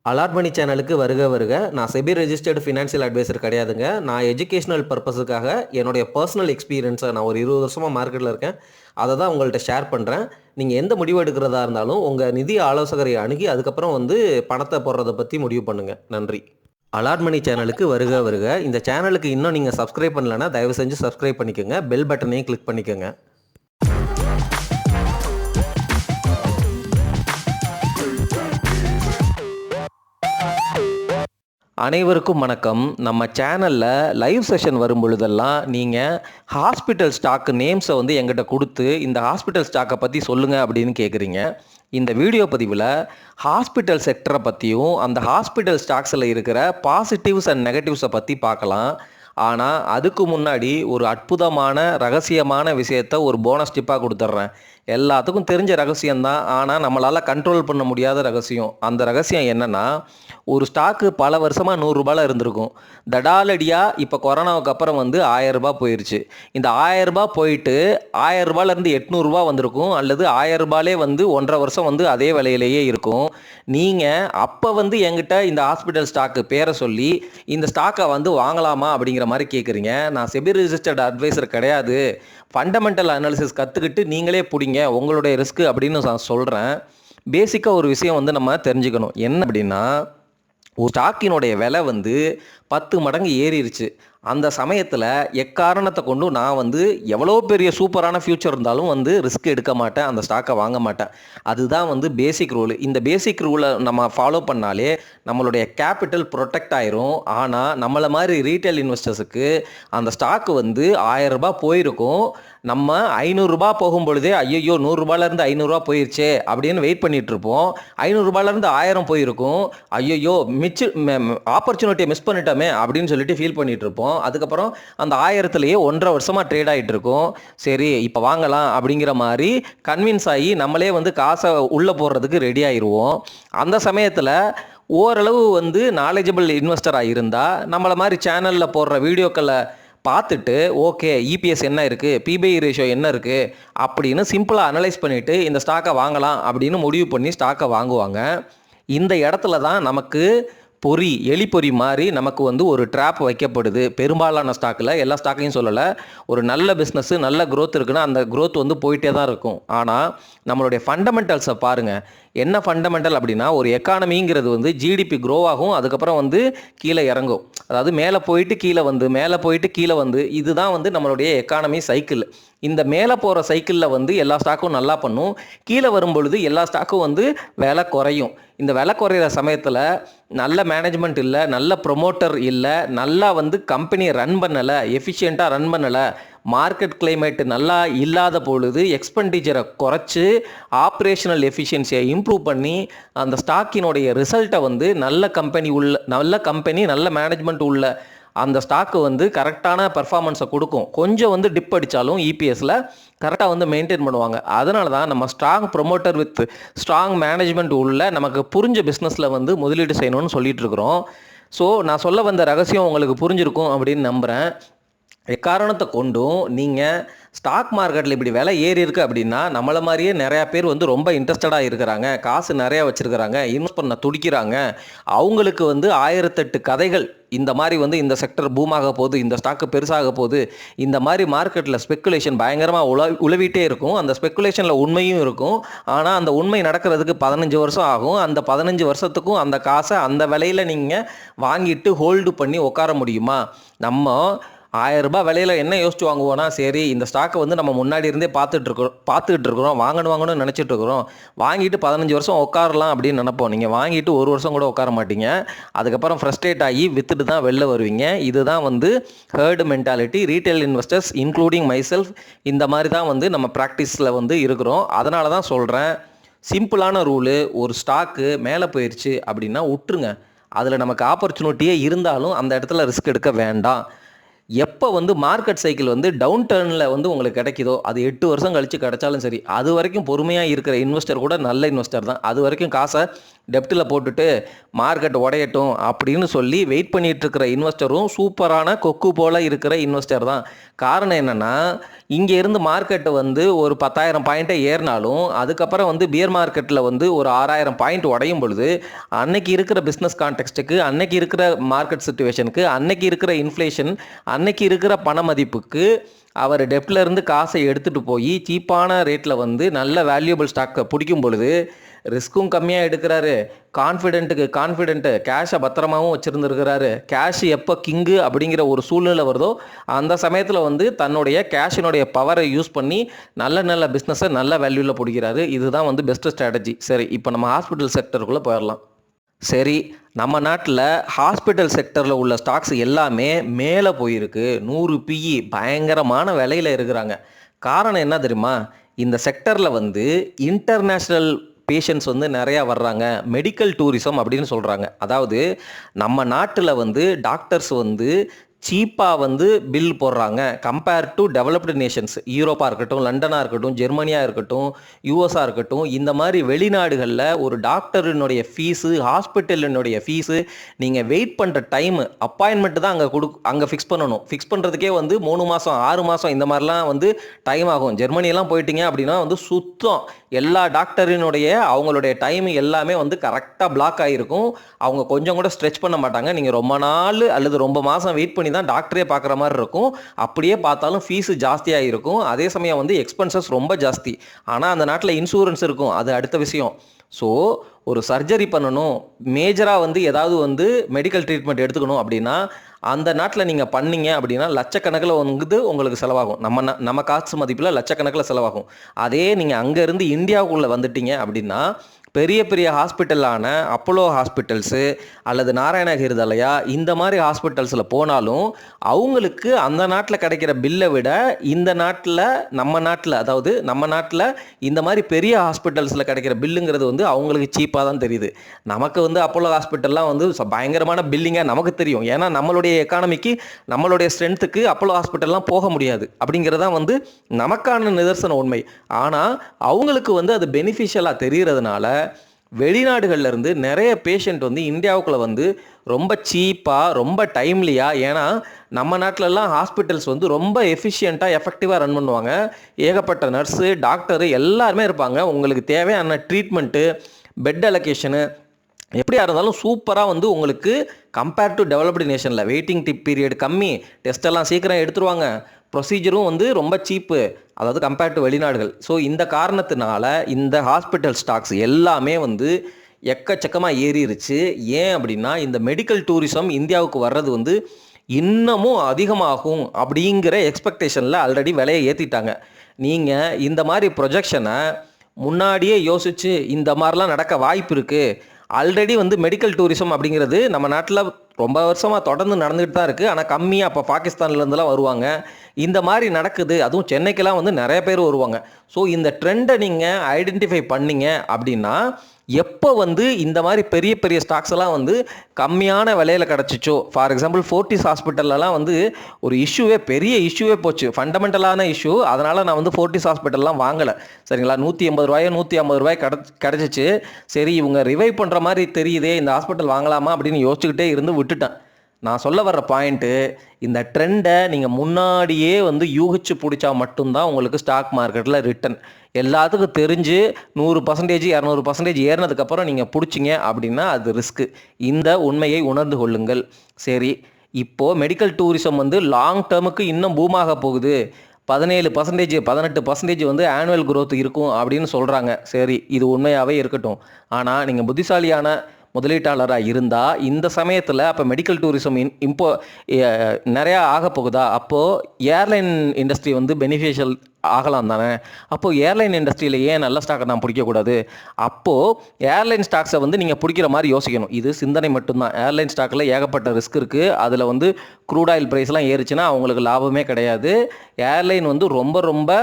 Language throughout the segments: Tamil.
அலாட் மணி சேனலுக்கு வருக வருக. நான் செபி ரெஜிஸ்டர்டு ஃபினான்ஷியல் அட்வைசர் கிடையாதுங்க. நான் எஜுகேஷனல் பர்பஸுக்காக என்னுடைய பர்சனல் எக்ஸ்பீரியன்ஸை நான் ஒரு 20 வருஷமாக மார்க்கெட்டில் இருக்கேன். அதை தான் உங்கள்கிட்ட ஷேர் பண்ணுறேன். நீங்கள் எந்த முடிவு எடுக்கிறதா இருந்தாலும் உங்கள் நிதி ஆலோசகரை அணுகி அதுக்கப்புறம் பணத்தை போடுறதை பற்றி முடிவு பண்ணுங்கள். நன்றி. அலாட் மணி சேனலுக்கு வருக வருக. இந்த சேனலுக்கு இன்னும் நீங்கள் சப்ஸ்கிரைப் பண்ணலைன்னா தயவு செஞ்சு சப்ஸ்கிரைப் பண்ணிக்கோங்க. பெல் பட்டனையும் கிளிக் பண்ணிக்கோங்க. அனைவருக்கும் வணக்கம். நம்ம சேனலில் லைவ் செஷன் வரும் பொழுதெல்லாம் நீங்கள் ஹாஸ்பிட்டல் ஸ்டாக்கு நேம்ஸை எங்கிட்ட கொடுத்து இந்த ஹாஸ்பிட்டல் ஸ்டாக்கை பற்றி சொல்லுங்கள் அப்படின்னு கேட்குறீங்க. இந்த வீடியோ பதிவில் ஹாஸ்பிட்டல் செக்டரை பற்றியும் அந்த ஹாஸ்பிட்டல் ஸ்டாக்ஸில் இருக்கிற பாசிட்டிவ்ஸ் அண்ட் நெகட்டிவ்ஸை பற்றி பார்க்கலாம். ஆனால் அதுக்கு முன்னாடி ஒரு அற்புதமான ரகசியமான விஷயத்தை ஒரு போனஸ் டிப்பாக கொடுத்துட்றேன். எல்லாத்துக்கும் தெரிஞ்ச ரகசியம்தான், ஆனால் நம்மளால் கண்ட்ரோல் பண்ண முடியாத ரகசியம். அந்த ரகசியம் என்னென்னா, ஒரு ஸ்டாக்கு பல வருஷமாக 100 ரூபாயில் இருந்திருக்கும். தடாலடியாக இப்போ கொரோனாவுக்கு அப்புறம் 1000 ரூபாய் போயிடுச்சு. இந்த 1000 ரூபாய் போயிட்டு 1000 ரூபாயிலேருந்து 800 ரூபா வந்திருக்கும், அல்லது 1000 ரூபாயிலே 1.5 வருஷம் அதே விலையிலேயே இருக்கும். நீங்கள் அப்போ என்கிட்ட இந்த ஹாஸ்பிட்டல் ஸ்டாக்கு பேரை சொல்லி இந்த ஸ்டாக்கை வாங்கலாமா அப்படிங்கிற மாதிரி கேட்குறீங்க. நான் செபி ரெஜிஸ்டர்டு அட்வைசர் கிடையாது. ஃபண்டமெண்டல் அனாலிசிஸ் கற்றுக்கிட்டு நீங்களே பிடிங்க, உங்களுடைய ரிஸ்க்கு அப்படின்னு நான் சொல்கிறேன். பேசிக்காக ஒரு விஷயம் நம்ம தெரிஞ்சுக்கணும். என்ன அப்படின்னா, ஒரு ஸ்டாக்கினுடைய விலை 10 மடங்கு ஏறிடுச்சு. அந்த சமயத்தில் எக்காரணத்தை கொண்டு நான் எவ்வளோ பெரிய சூப்பரான ஃப்யூச்சர் இருந்தாலும் ரிஸ்க் எடுக்க மாட்டேன், அந்த ஸ்டாக்கை வாங்க மாட்டேன். அதுதான் பேசிக் ரூல். இந்த பேசிக் ரூலை நம்ம ஃபாலோ பண்ணாலே நம்மளுடைய கேபிட்டல் ப்ரொடெக்ட் ஆயிரும். ஆனால் நம்மளை மாதிரி ரீட்டைல் இன்வெஸ்டர்ஸுக்கு அந்த ஸ்டாக்கு 1000 ரூபாய் போயிருக்கும். நம்ம 500 ரூபாய் போகும்பொழுதே ஐயோ 100 ரூபாயிலேருந்து 500 ரூபா போயிடுச்சே அப்படின்னு வெயிட் பண்ணிட்டு இருப்போம். 500 ரூபாயிலேருந்து 1000 போயிருக்கும். ஐயோ ஆப்பர்ச்சுனிட்டியை மிஸ் பண்ணிட்டோமே அப்படின்னு சொல்லிட்டு ஃபீல் பண்ணிட்டு இருப்போம். அதுக்கப்புறம் அந்த 1000லேயே 1.5 வருஷமாக ட்ரேட் ஆகிட்டு இருக்கும். சரி இப்போ வாங்கலாம் அப்படிங்கிற மாதிரி கன்வின்ஸ் ஆகி நம்மளே காசை உள்ளே போடுறதுக்கு ரெடி ஆயிடுவோம். அந்த சமயத்தில் ஓரளவு நாலேஜபிள் இன்வெஸ்டராக இருந்தால் நம்மளை மாதிரி சேனலில் போடுற வீடியோக்களை பார்த்துட்டு ஓகே இபிஎஸ் என்ன இருக்குது, பிபிஐ ரேஷியோ என்ன இருக்குது அப்படின்னு சிம்பிளாக அனலைஸ் பண்ணிவிட்டு இந்த ஸ்டாக்கை வாங்கலாம் அப்படின்னு முடிவு பண்ணி ஸ்டாக்கை வாங்குவாங்க. இந்த இடத்துல தான் நமக்கு எலி பொறி மாதிரி நமக்கு ஒரு ட்ராப் வைக்கப்படுது. பெரும்பாலான ஸ்டாக்கில், எல்லா ஸ்டாக்கையும் சொல்லலை, ஒரு நல்ல பிஸ்னஸ்ஸு நல்ல க்ரோத் இருக்குன்னா அந்த க்ரோத் போயிட்டே தான் இருக்கும். ஆனால் நம்மளுடைய ஃபண்டமெண்டல்ஸை பாருங்கள். என்ன ஃபண்டமெண்டல் அப்படின்னா, ஒரு எக்கானமிங்கிறது ஜிடிபி க்ரோ ஆகும், அதுக்கப்புறம் கீழே இறங்கும். அதாவது மேலே போயிட்டு கீழே மேலே போயிட்டு கீழே இதுதான் நம்மளுடைய எக்கானமி சைக்கிள். இந்த மேலே போகிற சைக்கிளில் எல்லா ஸ்டாக்கும் நல்லா பண்ணும். கீழே வரும்பொழுது எல்லா ஸ்டாக்கும் விலை குறையும். இந்த விலை குறையிற சமயத்தில் நல்ல மேனேஜ்மெண்ட் இல்லை, நல்ல ப்ரொமோட்டர் இல்லை, நல்லா கம்பெனியை ரன் பண்ணலை, எஃபிஷியண்ட்டாக ரன் பண்ணலை, மார்க்கெட் கிளைமேட் நல்லா இல்லாத பொழுது எக்ஸ்பெண்டிச்சரை குறைச்சி ஆப்ரேஷனல் எஃபிஷியன்சியை இம்ப்ரூவ் பண்ணி அந்த ஸ்டாக்கினுடைய ரிசல்ட்டை நல்ல கம்பெனி நல்ல மேனேஜ்மெண்ட் உள்ள அந்த ஸ்டாக்கு கரெக்டான பர்ஃபார்மன்ஸை கொடுக்கும். கொஞ்சம் டிப் அடித்தாலும் இபிஎஸில் கரெக்டாக மெயின்டைன் பண்ணுவாங்க. அதனால தான் நம்ம strong promoter with strong management உள்ள நமக்கு புரிஞ்ச பிஸ்னஸில் முதலீடு செய்யணும்னு சொல்லிட்டு இருக்கிறோம். ஸோ நான் சொல்ல வந்த ரகசியம் உங்களுக்கு புரிஞ்சிருக்கும் அப்படின்னு நம்புகிறேன். எக்காரணத்தை கொண்டும் நீங்கள் ஸ்டாக் மார்க்கெட்டில் இப்படி விலை ஏறி இருக்குது அப்படின்னா, நம்மளை மாதிரியே நிறையா பேர் ரொம்ப இன்ட்ரெஸ்டடாக இருக்கிறாங்க, காசு நிறையா வச்சுருக்கிறாங்க, இன்வெஸ்ட் பண்ண துடிக்கிறாங்க. அவங்களுக்கு 1008 கதைகள் இந்த மாதிரி இந்த செக்டர் பூமாக போகுது, இந்த ஸ்டாக்கு பெருசாக போகுது, இந்த மாதிரி மார்க்கெட்டில் ஸ்பெக்குலேஷன் பயங்கரமாக உழவிட்டே இருக்கும். அந்த ஸ்பெக்குலேஷனில் உண்மையும் இருக்கும். ஆனால் அந்த உண்மை நடக்கிறதுக்கு 15 வருஷம் ஆகும். அந்த 15 வருஷத்துக்கும் அந்த காசை அந்த விலையில் நீங்கள் வாங்கிட்டு ஹோல்டு பண்ணி உட்கார முடியுமா? நம்ம 1000 ரூபாய் விலையில் என்ன யோசிச்சு வாங்குவோன்னா, சரி இந்த ஸ்டாக்கை நம்ம முன்னாடி இருந்தே பார்த்துக்கிட்டு இருக்கிறோம், வாங்கணும்னு நினச்சிட்டு இருக்கிறோம், வாங்கிட்டு 15 வருஷம் உட்காரலாம் அப்படின்னு நினைப்போம். நீங்கள் வாங்கிட்டு 1 வருஷம் கூட உட்கார மாட்டீங்க. அதுக்கப்புறம் ஃப்ரஸ்ட்ரேட் ஆகி வித்துட்டு தான் வெளில வருவீங்க. இதுதான் haired mentality. Retail investors including myself இந்த மாதிரி தான் நம்ம ப்ராக்டிஸில் இருக்கிறோம். அதனால தான் சொல்கிறேன், சிம்பிளான ரூலு, ஒரு ஸ்டாக்கு மேலே போயிடுச்சு அப்படின்னா விட்டுருங்க. அதில் நமக்கு ஆப்பர்ச்சுனிட்டியே இருந்தாலும் அந்த இடத்துல ரிஸ்க் எடுக்க வேண்டாம். எப்போ மார்க்கெட் சைக்கிள் டவுன் டர்னில் உங்களுக்கு கிடைக்குதோ, அது 8 வருஷம் கழித்து கிடைச்சாலும் சரி, அது வரைக்கும் பொறுமையாக இருக்கிற இன்வெஸ்டர் கூட நல்ல இன்வெஸ்டர் தான். அது வரைக்கும் காசை டெப்ட்டில் போட்டுட்டு மார்க்கெட் உடையட்டும் அப்படின்னு சொல்லி வெயிட் பண்ணிட்டு இருக்கிற இன்வெஸ்டரும் சூப்பரான கொக்கு போல் இருக்கிற இன்வெஸ்டர் தான். காரணம் என்னென்னா, இங்கே இருந்து மார்க்கெட்டு வந்து ஒரு 10,000 பாயிண்ட்டை ஏறினாலும் அதுக்கப்புறம் வந்து பியர் மார்க்கெட்டில் வந்து ஒரு 6,000 பாயிண்ட் உடையும் பொழுது அன்னைக்கு இருக்கிற பிஸ்னஸ் கான்டெக்ஸ்ட்டுக்கு, அன்னைக்கு இருக்கிற மார்க்கெட் சுச்சுவேஷனுக்கு, அன்னைக்கு இருக்கிற இன்ஃப்ளேஷன், அன்னைக்கு இருக்கிற பண மதிப்புக்கு அவர் டெப்டில் இருந்து காசை எடுத்துகிட்டு போய் சீப்பான ரேட்டில் வந்து நல்ல வேல்யூபிள் ஸ்டாக்கை பிடிக்கும் பொழுது ரிஸ்க்கும் கம்மியாக எடுக்கிறாரு, கான்ஃபிடென்ட்டு கேஷை பத்திரமாகவும் வச்சுருந்துருக்கிறாரு. கேஷ் எப்போ கிங்கு அப்படிங்கிற ஒரு சூழ்நிலை வருதோ அந்த சமயத்தில் வந்து தன்னுடைய கேஷினுடைய பவரை யூஸ் பண்ணி நல்ல நல்ல பிஸ்னஸை நல்ல வேல்யூவில் பிடிக்கிறாரு. இதுதான் வந்து பெஸ்ட்டு ஸ்ட்ராட்டஜி. சரி, இப்போ நம்ம ஹாஸ்பிட்டல் செக்டருக்குள்ளே போயிடலாம். சரி, நம்ம நாட்டில் ஹாஸ்பிட்டல் செக்டரில் உள்ள ஸ்டாக்ஸ் எல்லாமே மேலே போயிருக்கு. 100 PE பயங்கரமான விலையில் இருக்கிறாங்க. காரணம் என்ன தெரியுமா? இந்த செக்டரில் வந்து இன்டர்நேஷ்னல் பேஷண்ட்ஸ் வந்து நிறையா வர்றாங்க. மெடிக்கல் டூரிசம் அப்படின்னு சொல்கிறாங்க. அதாவது நம்ம நாட்டில் வந்து டாக்டர்ஸ் வந்து சீப்பாக வந்து பில் போடுறாங்க கம்பேர் டு டெவலப்டு நேஷன்ஸ். யூரோப்பாக இருக்கட்டும், லண்டனாக இருக்கட்டும், ஜெர்மனியாக இருக்கட்டும், யூஎஸ்ஆ இருக்கட்டும், இந்த மாதிரி வெளிநாடுகளில் ஒரு டாக்டரினுடைய ஃபீஸு, ஹாஸ்பிட்டலினுடைய ஃபீஸு, நீங்கள் வெயிட் பண்ணுற டைமு, அப்பாயின்மெண்ட்டு தான் அங்கே ஃபிக்ஸ் பண்ணணும். ஃபிக்ஸ் பண்ணுறதுக்கே வந்து 3 மாதம் 6 மாதம் இந்த மாதிரிலாம் வந்து டைம் ஆகும். ஜெர்மனியெல்லாம் போயிட்டீங்க அப்படின்னா வந்து சுத்தம் எல்லா டாக்டரினுடைய அவங்களுடைய டைம் எல்லாமே வந்து கரெக்டாக பிளாக் ஆகிருக்கும். அவங்க கொஞ்சம் கூட ஸ்ட்ரெச் பண்ண மாட்டாங்க. நீங்கள் ரொம்ப நாள் அல்லது ரொம்ப மாதம் வெயிட் பண்ணி தான் டாக்டரே பார்க்குற மாதிரி இருக்கும். அப்படியே பார்த்தாலும் ஃபீஸு ஜாஸ்தியாக இருக்கும். அதே சமயம் வந்து எக்ஸ்பென்சஸ் ரொம்ப ஜாஸ்தி. ஆனால் அந்த நாட்டில் இன்சூரன்ஸ் இருக்கும், அது அடுத்த விஷயம். ஸோ ஒரு சர்ஜரி பண்ணணும், மேஜராக வந்து ஏதாவது வந்து மெடிக்கல் ட்ரீட்மெண்ட் எடுத்துக்கணும் அப்படின்னா அந்த நாட்டில் நீங்கள் பண்ணீங்க அப்படின்னா லட்சக்கணக்கில் வந்து உங்களுக்கு செலவாகும். நம்ம காசு மதிப்பில் லட்சக்கணக்கில் செலவாகும். அதே நீங்கள் அங்கேருந்து இந்தியாவுக்குள்ளே வந்துட்டீங்க அப்படின்னா பெரிய பெரிய ஹாஸ்பிட்டலான அப்போலோ ஹாஸ்பிட்டல்ஸு அல்லது நாராயண ஹிருதலயா இந்த மாதிரி ஹாஸ்பிட்டல்ஸில் போனாலும் அவங்களுக்கு அந்த நாட்டில் கிடைக்கிற பில்லை விட இந்த நாட்டில் நம்ம நாட்டில் இந்த மாதிரி பெரிய ஹாஸ்பிட்டல்ஸில் கிடைக்கிற பில்லுங்கிறது வந்து அவங்களுக்கு சீப்பாக தான் தெரியுது. நமக்கு வந்து அப்போலோ ஹாஸ்பிட்டல்லாம் வந்து பயங்கரமான பில்லிங்காக நமக்கு தெரியும். ஏன்னா நம்மளுடைய எக்கானமிக்கு, நம்மளுடைய ஸ்ட்ரென்த்துக்கு அப்போலோ ஹாஸ்பிட்டல்லாம் போக முடியாது அப்படிங்கிறதான் வந்து நமக்கான நிதர்சன உண்மை. ஆனால் அவங்களுக்கு வந்து அது பெனிஃபிஷியலாக தெரிகிறதுனால வெளிநாடுகளில் இருந்து நிறைய பேஷண்ட் வந்து இந்தியாவுக்குள்ளே வந்து ரொம்ப சீப்பாக, ரொம்ப டைம்லியாக, ஏன்னா நம்ம நாட்டிலலாம் ஹாஸ்பிட்டல்ஸ் வந்து ரொம்ப எஃபிஷியண்ட்டாக எஃபெக்டிவாக ரன் பண்ணுவாங்க. ஏகப்பட்ட நர்ஸு, டாக்டரு எல்லாருமே இருப்பாங்க. உங்களுக்கு தேவையான ட்ரீட்மெண்ட்டு, பெட் அலோகேஷனு எப்படியா இருந்தாலும் சூப்பராக வந்து உங்களுக்கு கம்பேர் டு டெவலப்டு நேஷனில் வெயிட்டிங் பீரியட் கம்மி, டெஸ்ட்டெல்லாம் சீக்கிரம் எடுத்துருவாங்க, ப்ரொசீஜரும் வந்து ரொம்ப சீப்பு, அதாவது கம்பேர் டு வெளிநாடுகள். ஸோ இந்த காரணத்தினால இந்த ஹாஸ்பிட்டல் ஸ்டாக்ஸ் எல்லாமே வந்து எக்கச்சக்கமாக ஏறிடுச்சு. ஏன் அப்படின்னா இந்த மெடிக்கல் டூரிசம் இந்தியாவுக்கு வர்றது வந்து இன்னமும் அதிகமாகும் அப்படிங்கிற எக்ஸ்பெக்டேஷனில் ஆல்ரெடி விலையை ஏற்றிட்டாங்க. நீங்கள் இந்த மாதிரி ப்ரொஜெக்ஷனை முன்னாடியே யோசித்து இந்த மாதிரிலாம் நடக்க வாய்ப்பு இருக்குது. ஆல்ரெடி வந்து மெடிக்கல் டூரிசம் அப்படிங்கிறது நம்ம நாட்டில் ரொம்ப வருஷமாக தொடர்ந்து நடந்துகிட்டு தான் இருக்குது. ஆனால் கம்மியாக அப்போ பாகிஸ்தான்லேருந்துலாம் வருவாங்க. இந்த மாதிரி நடக்குது. அதுவும் சென்னைக்கெல்லாம் வந்து நிறைய பேர் வருவாங்க. ஸோ இந்த ட்ரெண்டை நீங்கள் ஐடென்டிஃபை பண்ணீங்க அப்படின்னா எப்போ வந்து இந்த மாதிரி பெரிய பெரிய ஸ்டாக்ஸ் எல்லாம் வந்து கம்மியான விலையில் கிடச்சிச்சோ, ஃபார் எக்ஸாம்பிள் ஃபோர்ட்டிஸ் ஹாஸ்பிட்டல்லாம் வந்து ஒரு பெரிய இஷ்யூவே போச்சு, ஃபண்டமெண்டலான இஷ்யூ. அதனால் நான் வந்து ஃபோர்ட்டிஸ் ஹாஸ்பிட்டல்லாம் வாங்கலை. சரிங்களா, 180 ரூபாயோ 150 ரூபாய் கிடச்சிச்சு. சரி, இவங்க ரிவைவ் பண்ணுற மாதிரி தெரியுதே, இந்த ஹாஸ்பிட்டல் வாங்கலாமா அப்படின்னு யோசிச்சுக்கிட்டே இருந்து விட்டுட்டேன். நான் சொல்ல வர்ற பாயிண்ட்டு, இந்த ட்ரெண்டை நீங்கள் முன்னாடியே வந்து யூகிச்சு பிடிச்சா மட்டும்தான் உங்களுக்கு ஸ்டாக் மார்க்கெட்டில் ரிட்டர்ன். எல்லாத்துக்கும் தெரிஞ்சு 100%, 200% ஏறினதுக்கப்புறம் நீங்கள் பிடிச்சிங்க அப்படின்னா அது ரிஸ்க்கு. இந்த உண்மையை உணர்ந்து கொள்ளுங்கள். சரி, இப்போது மெடிக்கல் டூரிசம் வந்து லாங் டேர்முக்கு இன்னும் பூமாக போகுது. 17%, 18% வந்து ஆனுவல் growth இருக்கும் அப்படின்னு சொல்கிறாங்க. சரி, இது உண்மையாகவே இருக்கட்டும். ஆனால் நீங்கள் புத்திசாலியான முதலீட்டாளராக இருந்தால் இந்த சமயத்தில் அப்போ மெடிக்கல் டூரிசம் நிறையா ஆக போகுதா? அப்போது ஏர்லைன் இண்டஸ்ட்ரி வந்து பெனிஃபிஷியல் ஆகலாம் தானே. அப்போது ஏர்லைன் இண்டஸ்ட்ரியில் ஏன் நல்ல ஸ்டாக்கை நான் பிடிக்கக்கூடாது? அப்போது ஏர்லைன் ஸ்டாக்ஸை வந்து நீங்கள் பிடிக்கிற மாதிரி யோசிக்கணும். இது சிந்தனை மட்டும்தான். ஏர்லைன் ஸ்டாக்கில் ஏகப்பட்ட ரிஸ்க் இருக்குது. அதில் வந்து க்ரூட் ஆயில் ப்ரைஸ்லாம் ஏறிச்சுன்னா அவங்களுக்கு லாபமே கிடையாது. ஏர்லைன் வந்து ரொம்ப ரொம்ப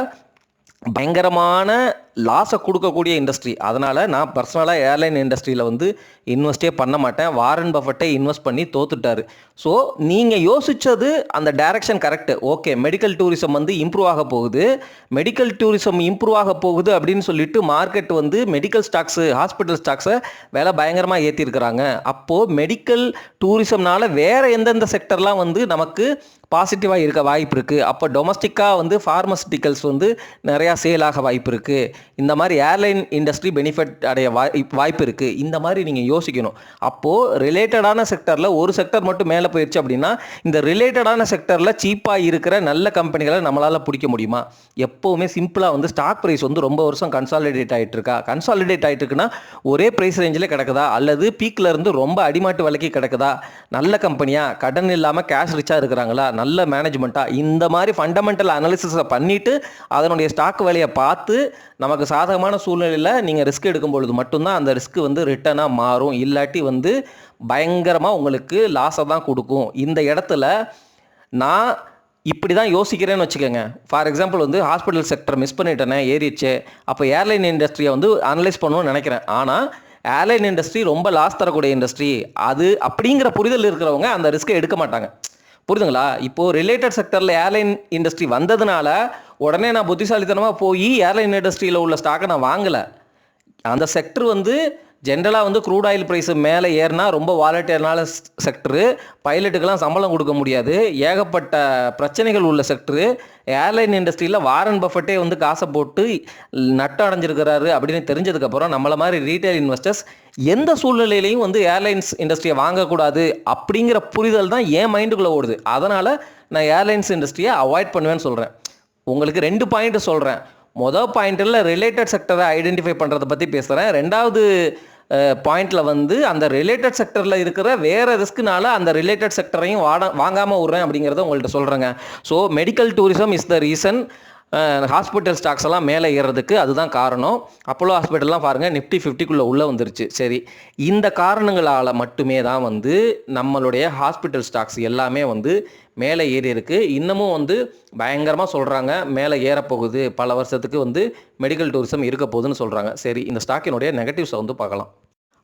பயங்கரமான லாஸை கொடுக்கக்கூடிய இண்டஸ்ட்ரி. அதனால் நான் பர்சனலாக ஏர்லைன் இண்டஸ்ட்ரியில் வந்து இன்வெஸ்டே பண்ண மாட்டேன். வாரன் பஃபெட்டே இன்வெஸ்ட் பண்ணி தோத்துட்டாரு. ஸோ நீங்கள் யோசித்தது அந்த direction correct. Okay, medical tourism வந்து இம்ப்ரூவ் ஆக போகுது. மெடிக்கல் டூரிசம் இம்ப்ரூவ் ஆக போகுது அப்படின்னு சொல்லிட்டு மார்க்கெட் வந்து மெடிக்கல் ஸ்டாக்ஸு, ஹாஸ்பிட்டல் ஸ்டாக்ஸை விலை பயங்கரமாக ஏற்றிருக்கிறாங்க. அப்போது மெடிக்கல் டூரிசம்னால வேறு எந்தெந்த செக்டர்லாம் வந்து நமக்கு பாசிட்டிவாக இருக்க வாய்ப்பு இருக்குது. அப்போ டொமஸ்டிக்காக வந்து ஃபார்மசிட்டிக்கல்ஸ் வந்து நிறையா சேல் ஆக வாய்ப்பு இருக்குது. இந்த மாதிரி ஏர்லைன் இண்டஸ்ட்ரி பெனிஃபிட் அடைய வாய்ப்பு இருக்குது. இந்த மாதிரி நீங்கள் யோசிக்கணும். அப்போது ரிலேட்டடான செக்டரில் ஒரு செக்டர் மட்டும் மேலே போயிடுச்சு அப்படின்னா இந்த ரிலேட்டடான செக்டரில் சீப்பாக இருக்கிற நல்ல கம்பெனிகளை நம்மளால் பிடிக்க முடியுமா? எப்போவுமே சிம்பிளாக வந்து ஸ்டாக் ப்ரைஸ் வந்து ரொம்ப வருஷம் கன்சாலிடேட் ஆகிட்டு இருக்கா? கன்சாலிடேட் ஆகிட்டு இருக்குன்னா ஒரே ப்ரைஸ் ரேஞ்சில் கிடக்குதா, அல்லது பீக்கில் இருந்து ரொம்ப அடிமாட்டு விலைக்கு கிடக்குதா, நல்ல கம்பெனியா, கடன் இல்லாமல் கேஷ் ரிச்சாக இருக்கிறாங்களா, நல்ல மேனேஜ்மெண்ட்டாக, இந்த மாதிரி ஃபண்டமெண்டல் அனாலிசிஸை பண்ணிவிட்டு அதனுடைய ஸ்டாக் வேலையை பார்த்து நமக்கு சாதகமான சூழ்நிலையில் நீங்கள் ரிஸ்க் எடுக்கும் பொழுது மட்டும்தான் அந்த ரிஸ்க் வந்து ரிட்டனாக மாறும். இல்லாட்டி வந்து பயங்கரமாக உங்களுக்கு லாஸை தான் கொடுக்கும். இந்த இடத்துல நான் இப்படி தான் யோசிக்கிறேன்னு வச்சுக்கோங்க. ஃபார் எக்ஸாம்பிள் வந்து ஹாஸ்பிட்டல் செக்டர் மிஸ் பண்ணிட்டேனே, ஏறிடுச்சு, அப்போ ஏர்லைன் இண்டஸ்ட்ரியை வந்து அனலைஸ் பண்ணணும்னு நினைக்கிறேன். ஆனால் ஏர்லைன் இண்டஸ்ட்ரி ரொம்ப லாஸ் தரக்கூடிய இண்டஸ்ட்ரி அது அப்படிங்கிற புரிதல் இருக்கிறவங்க அந்த ரிஸ்க்கை எடுக்க மாட்டாங்க. புரியுதுங்களா? இப்போது ரிலேட்டட் செக்டரில் ஏர்லைன் இண்டஸ்ட்ரி வந்ததுனால உடனே நான் புத்திசாலித்தனமாக போய் ஏர்லைன் இண்டஸ்ட்ரியில் உள்ள ஸ்டாக்கை நான் வாங்கலை. அந்த செக்டர் வந்து ஜென்ரலாக வந்து க்ரூட் ஆயில் ப்ரைஸு மேலே ஏறினா ரொம்ப வாலட்டைலான செக்டரு, பைலட்டுக்கெல்லாம் சம்பளம் கொடுக்க முடியாது, ஏகப்பட்ட பிரச்சனைகள் உள்ள செக்டரு. ஏர்லைன் இண்டஸ்ட்ரியில் வாரன் பஃபெட்டே வந்து காசை போட்டு நட்டு அடைஞ்சிருக்கிறாரு அப்படின்னு தெரிஞ்சதுக்கப்புறம் நம்மளை மாதிரி ரீட்டைல் இன்வெஸ்டர்ஸ் எந்த சூழ்நிலையிலையும் வந்து ஏர்லைன்ஸ் இண்டஸ்ட்ரியை வாங்கக்கூடாது அப்படிங்கிற புரிதல் தான் என் மைண்டுக்குள்ளே ஓடுது. அதனால் நான் ஏர்லைன்ஸ் இண்டஸ்ட்ரியை அவாய்ட் பண்ணுவேன்னு சொல்கிறேன். உங்களுக்கு 2 பாயிண்ட் சொல்கிறேன். மொதல் பாயிண்டில் ரிலேட்டட் செக்டரை ஐடென்டிஃபை பண்ணுறதை பற்றி பேசுகிறேன். 2வது பாயிண்டில் வந்து அந்த ரிலேட்டட் செக்டரில் இருக்கிற வேறு ரிஸ்க்குனால அந்த ரிலேட்டட் செக்டரையும் வாங்காமல் விட்றேன் அப்படிங்கிறத உங்கள்கிட்ட சொல்கிறேங்க. So medical tourism is the reason hospital stocks எல்லாம் மேலே ஏறுறதுக்கு அதுதான் காரணம். அப்போலோ ஹாஸ்பிட்டல்லாம் பாருங்கள், நிஃப்டி 50க்குள்ளே உள்ளே வந்துருச்சு. சரி, இந்த காரணங்களால் மட்டுமே தான் வந்து நம்மளுடைய ஹாஸ்பிட்டல் ஸ்டாக்ஸ் எல்லாமே வந்து மேலே ஏறி இருக்குது. இன்னமும் வந்து பயங்கரமாக சொல்கிறாங்க மேலே ஏறப்போகுது, பல வருஷத்துக்கு வந்து மெடிக்கல் டூரிசம் இருக்க போகுதுன்னு சொல்கிறாங்க. சரி, இந்த ஸ்டாக்கினுடைய நெகட்டிவ்ஸை வந்து பார்க்கலாம்.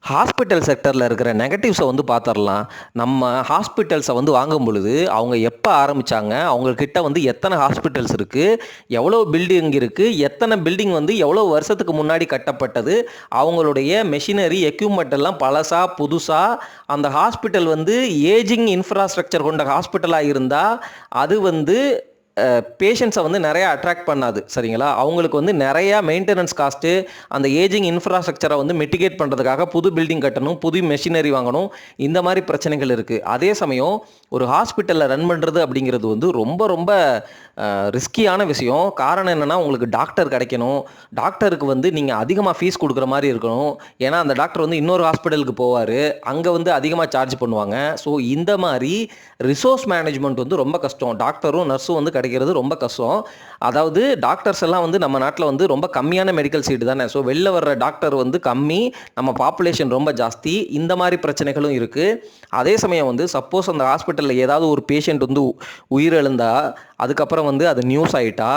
ஹாஸ்பிட்டல் செக்டரில் இருக்கிற நெகட்டிவ்ஸை வந்து பார்த்துடலாம். நம்ம ஹாஸ்பிட்டல்ஸை வந்து வாங்கும் பொழுது அவங்க எப்போ ஆரம்பித்தாங்க, அவங்கக்கிட்ட வந்து எத்தனை ஹாஸ்பிட்டல்ஸ் இருக்குது, எவ்வளோ பில்டிங் இருக்குது, எத்தனை பில்டிங் வந்து எவ்வளோ வருஷத்துக்கு முன்னாடி கட்டப்பட்டது, அவங்களுடைய மெஷினரி எக்யூப்மெண்ட் எல்லாம் பழசா புதுசா, அந்த ஹாஸ்பிட்டல் வந்து ஏஜிங் இன்ஃப்ராஸ்ட்ரக்சர் கொண்ட ஹாஸ்பிட்டலாக இருந்தால் அது வந்து பேஷண்ட்ஸை வந்து நிறையா அட்ராக்ட் பண்ணாது. சரிங்களா? அவங்களுக்கு வந்து நிறையா மெயின்டெனன்ஸ் காஸ்ட்டு, அந்த ஏஜிங் இன்ஃப்ராஸ்ட்ரக்சரை வந்து மிட்டிகேட் பண்ணுறதுக்காக புது பில்டிங் கட்டணும், புது மெஷினரி வாங்கணும், இந்த மாதிரி பிரச்சனைகள் இருக்குது. அதே சமயம் ஒரு ஹாஸ்பிட்டலில் ரன் பண்ணுறது அப்படிங்கிறது வந்து ரொம்ப ரொம்ப ரிஸ்கியான விஷயம். காரணம் என்னென்னா, உங்களுக்கு டாக்டர் கிடைக்கணும், டாக்டருக்கு வந்து நீங்கள் அதிகமாக ஃபீஸ் கொடுக்குற மாதிரி இருக்கணும். ஏன்னா அந்த டாக்டர் வந்து இன்னொரு ஹாஸ்பிட்டலுக்கு போவார், அங்கே வந்து அதிகமாக சார்ஜ் பண்ணுவாங்க. ஸோ இந்த மாதிரி ரிசோர்ஸ் மேனேஜ்மெண்ட் வந்து ரொம்ப கஷ்டம். டாக்டரும் நர்ஸும் வந்து கிடைக்கிறது ரொம்ப கஷ்டம். அதாவது டாக்டர்ஸ் எல்லாம் வந்து நம்ம நாட்டில் வந்து ரொம்ப கம்மியான மெடிக்கல் சீட்டு தானே. ஸோ வெளில வர்ற டாக்டர் வந்து கம்மி, நம்ம பாப்புலேஷன் ரொம்ப ஜாஸ்தி, இந்த மாதிரி பிரச்சனைகளும் இருக்குது. அதே சமயம் வந்து சப்போஸ் அந்த ஹாஸ்பிட்டலில் ஏதாவது ஒரு பேஷண்ட் வந்து உயிரிழந்தா அதுக்கப்புறம் வந்து அது நியூஸ் ஆகிட்டா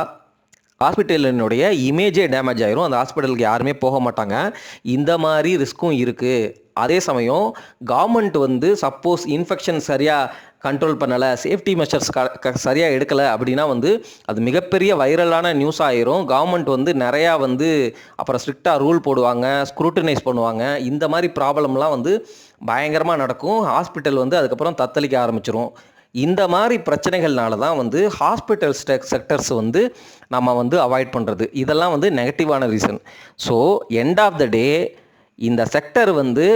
ஹாஸ்பிட்டலினுடைய இமேஜே டேமேஜ் ஆயிரும், அந்த ஹாஸ்பிட்டலுக்கு யாருமே போக மாட்டாங்க. இந்த மாதிரி ரிஸ்க்கும் இருக்குது. அதே சமயம் கவர்மெண்ட் வந்து சப்போஸ் இன்ஃபெக்ஷன் சரியாக கண்ட்ரோல் பண்ணலை, சேஃப்டி மெஷர்ஸ் சரியாக எடுக்கலை அப்படின்னா வந்து அது மிகப்பெரிய வைரலான நியூஸ் ஆயிரும். கவர்மெண்ட் வந்து நிறையா வந்து அப்புறம் ஸ்ட்ரிக்டாக ரூல் போடுவாங்க, ஸ்க்ரூட்டனைஸ் பண்ணுவாங்க. இந்த மாதிரி ப்ராப்ளம்லாம் வந்து பயங்கரமாக நடக்கும். ஹாஸ்பிட்டல் வந்து அதுக்கப்புறம் தத்தளிக்க ஆரம்பிச்சிரும். இந்த மாதிரி பிரச்சனைகள்னால தான் வந்து ஹாஸ்பிட்டல் செக்டர்ஸ் வந்து நம்ம வந்து அவாய்ட் பண்ணுறது. இதெல்லாம் வந்து நெகட்டிவான reason. So end of the day இந்த செக்டர் வந்து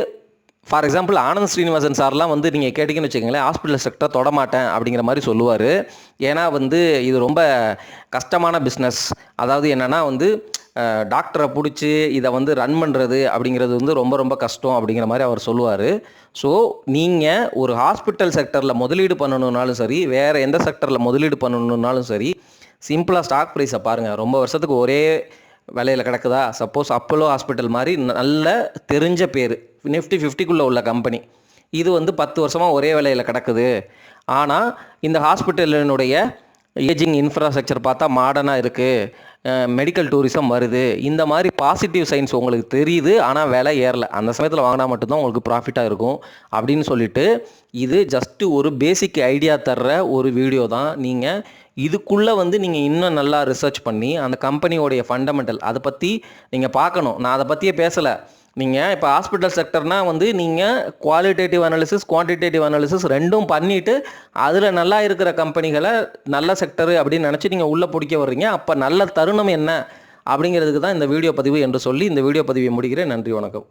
ஃபார் எக்ஸாம்பிள் ஆனந்த் ஸ்ரீனிவாசன் சார்லாம் வந்து நீங்கள் கேட்டிங்கன்னு வச்சுக்கோங்களேன், ஹாஸ்பிட்டல் செக்டர் தொடமாட்டேன் அப்படிங்கிற மாதிரி சொல்லுவார். ஏன்னா வந்து இது ரொம்ப கஷ்டமான பிஸ்னஸ். அதாவது என்னென்னா வந்து டாக்டரை பிடிச்சி இதை வந்து ரன் பண்ணுறது அப்படிங்கிறது வந்து ரொம்ப ரொம்ப கஷ்டம் அப்படிங்கிற மாதிரி அவர் சொல்லுவார். ஸோ நீங்கள் ஒரு ஹாஸ்பிட்டல் செக்டரில் முதலீடு பண்ணணுன்னாலும் சரி, வேறு எந்த செக்டரில் முதலீடு பண்ணணுன்னாலும் சரி, சிம்பிளாக ஸ்டாக் ப்ரைஸை பாருங்கள். ரொம்ப வருஷத்துக்கு ஒரே விலையில் கிடக்குதா? சப்போஸ் அப்போலோ ஹாஸ்பிட்டல் மாதிரி நல்ல தெரிஞ்ச பேர், நிஃப்டி 50க்குள்ளே உள்ள கம்பெனி, இது வந்து 10 வருஷமாக ஒரே விலையில் கிடக்குது. ஆனால் இந்த ஹாஸ்பிட்டலினுடைய ஏஜிங் இன்ஃப்ராஸ்ட்ரக்சர் பார்த்தா மாடர்னாக இருக்குது, மெடிக்கல் டூரிசம் வருது, இந்த மாதிரி பாசிட்டிவ் சைன்ஸ் உங்களுக்கு தெரியுது, ஆனால் விலை ஏறல, அந்த சமயத்தில் வாங்கினா மட்டும்தான் உங்களுக்கு ப்ராஃபிட்டாக இருக்கும் அப்படின்னு சொல்லிட்டு, இது ஜஸ்ட்டு ஒரு பேசிக் ஐடியா தர்ற ஒரு வீடியோ தான். நீங்கள் இதுக்குள்ளே வந்து நீங்கள் இன்னும் நல்லா ரிசர்ச் பண்ணி அந்த கம்பெனியோடைய ஃபண்டமெண்டல் அதை பற்றி நீங்கள் பார்க்கணும். நான் அதை பற்றியே பேசலை. நீங்கள் இப்போ ஹாஸ்பிட்டல் செக்டர்னால் வந்து நீங்கள் குவாலிட்டேட்டிவ் அனாலிசிஸ், குவான்டிடேட்டிவ் அனாலிசிஸ் ரெண்டும் பண்ணிவிட்டு அதில் நல்லா இருக்கிற கம்பெனிகளை நல்ல செக்டரு அப்படின்னு நினச்சி நீங்கள் உள்ளே பிடிக்க வர்றீங்க. அப்போ நல்ல தருணம் என்ன அப்படிங்கிறதுக்கு தான் இந்த வீடியோ பதிவு என்று சொல்லி இந்த வீடியோ பதிவை முடிக்கிறேன். நன்றி, வணக்கம்.